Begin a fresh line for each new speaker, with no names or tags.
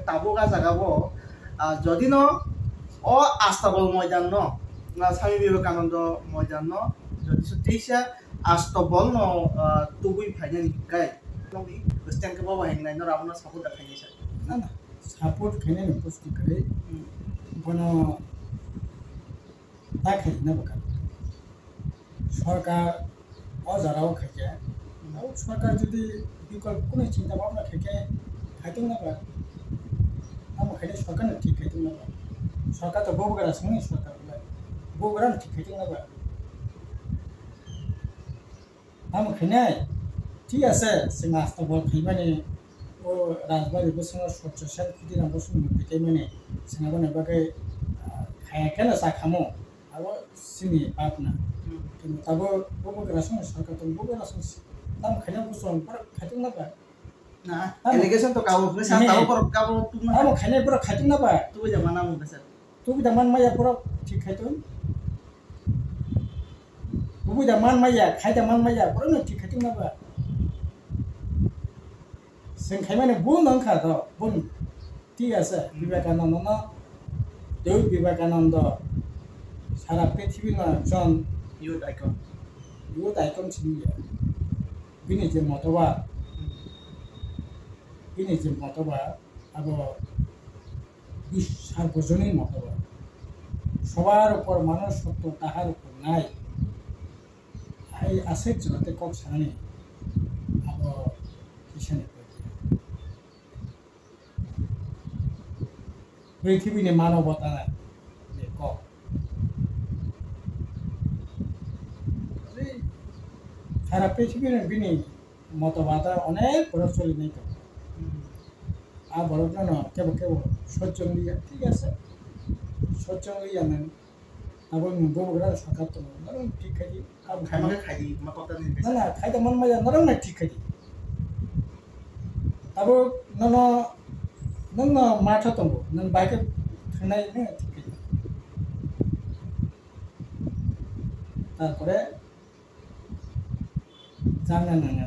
তাবুকা জাগাবো যদি ন ও আস্তাবল ময়দান ন স্বামী বিবেকানন্দ ময়দান ন যদি তেইসা আস্তাবল ন তুবুই ফাইনাল গাই নবি স্ট্যান্ড কেবো বাহিনী ন রাবণ সাপোর্ট দেখাই স্যার
না না সাপোর্ট খাইনে পুষ্টি করে কোনো তা খাই না বাকা সরকার অজারাও খাইছে সরকার যদি বিকল্প কোনো চিন্তা ভাবনা থেকে খাইতে না পারে আমার খাইলে সরকার ঠিক খাইতে না পারে সরকার তো বউগারা সঙ্গে সরকার বলে বউগারা ঠিক খাইতে না পারে আমার খাইনে ঠিক আছে সে আস্তা বল খাই মানে ও রাজবাড়ি বসে স্বচ্ছ সেন খুদিরাম বসে মধ্যে মানে সেনাগনে বাকে খায়া কেন চা খামো আবার সিনি পাপ না কিন্তু তাবো বউগারা সঙ্গে সরকার তো বউগারা সঙ্গে দাম খাইনা বসে খাইতে না পারে
না এলিগেশন তো কাবো করে সাথে তাও পর কাবো তুমি
আমি খাইনে পুরো খাইতে না পারে
তুই যা মানা মুবে স্যার
তুই দামান মাইয়া পুরো ঠিক খাইতো তুই দামান মাইয়া খাইতে মান মাইয়া পুরো না ঠিক খাইতে না পারে जों खायमाने बुन ओंखार बुन ঠিক আছে বিবেকানন্দ না দেব বিবেকানন্দ সারা পৃথিবীর একজন
ইউথ আইকন
ছিল বিনি যে মতবাদ আবার সার্বজনীন মতবাদ সবার উপর মানুষ সত্য তাহার উপর নাই এই আছে জগতে কক সারানি আবার কিসানে পৃথিবীতে মানবতা নাই কক সারা পৃথিবীর বিনি মতবাদ অনেক বড় চলি নাই তো আর বড় কেন কেবল সজ্জন লিয়া ঠিক আছে সজ্জন লিয়া নেন আবার বউরা সরকার তো নরম ঠিক খাই
খাইমাকে খাই দি মা কথা দিন
না না খাইতে মন মজা নরম না ঠিক খাই আবার নন মাঠ তো নন বাইকে থানাই না ঠিক খাই তারপরে জানা না